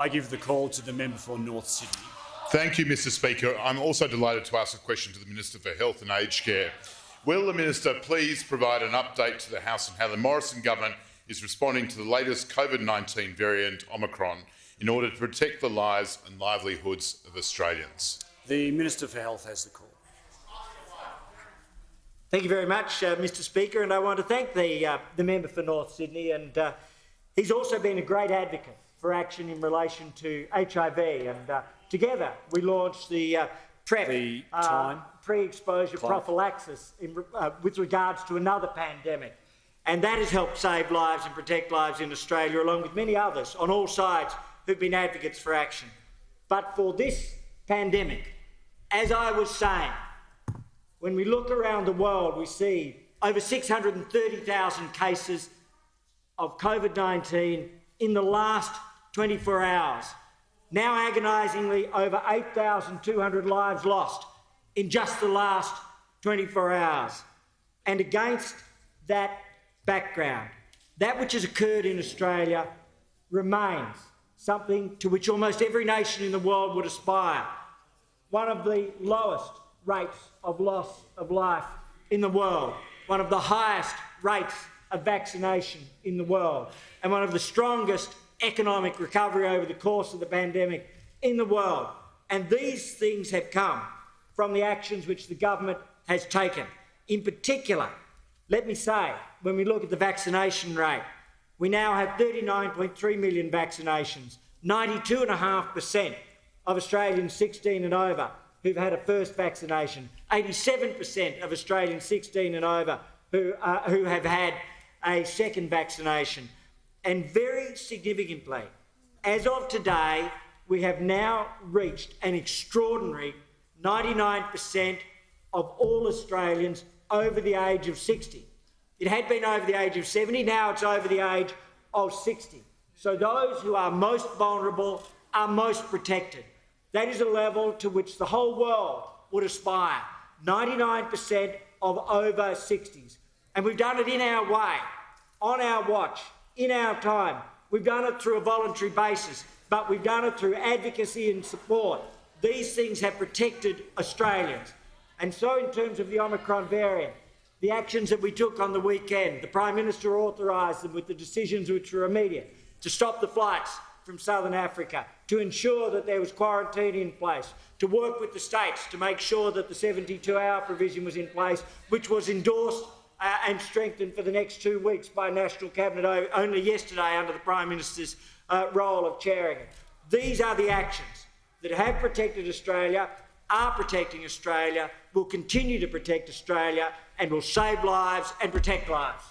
I give the call to the member for North Sydney. Thank you, Mr Speaker. I'm also delighted to ask a question to the Minister for Health and Aged Care. Will the Minister please provide an update to the House on how the Morrison government is responding to the latest COVID-19 variant, Omicron, in order to protect the lives and livelihoods of Australians? The Minister for Health has the call. Thank you very much, Mr Speaker, and I want to thank the member for North Sydney, and he's also been a great advocate for action in relation to HIV, and together we launched the PrEP, pre-exposure prophylaxis with regards to another pandemic, and that has helped save lives and protect lives in Australia, along with many others on all sides who've been advocates for action. But for this pandemic, as I was saying, when we look around the world, we see over 630,000 cases of COVID-19 in the last 24 hours. Now, agonisingly, over 8,200 lives lost in just the last 24 hours. And against that background, that which has occurred in Australia remains something to which almost every nation in the world would aspire. One of the lowest rates of loss of life in the world, one of the highest rates of vaccination in the world, and one of the strongest economic recovery over the course of the pandemic in the world. And these things have come from the actions which the government has taken. In particular, let me say, when we look at the vaccination rate, we now have 39.3 million vaccinations, 92.5% of Australians 16 and over who've had a first vaccination, 87% of Australians 16 and over who have had a second vaccination. And very significantly, as of today, we have now reached an extraordinary 99% of all Australians over the age of 60. It had been over the age of 70, now it's over the age of 60. So those who are most vulnerable are most protected. That is a level to which the whole world would aspire, 99% of over 60s. And we've done it in our way, on our watch, in our time. We've done it through a voluntary basis, but we've done it through advocacy and support. These things have protected Australians. And so in terms of the Omicron variant, the actions that we took on the weekend, the Prime Minister authorised them with the decisions which were immediate, to stop the flights from Southern Africa, to ensure that there was quarantine in place, to work with the states to make sure that the 72-hour provision was in place, which was endorsed and strengthened for the next 2 weeks by National Cabinet only yesterday under the Prime Minister's role of chairing it. These are the actions that have protected Australia, are protecting Australia, will continue to protect Australia, and will save lives and protect lives.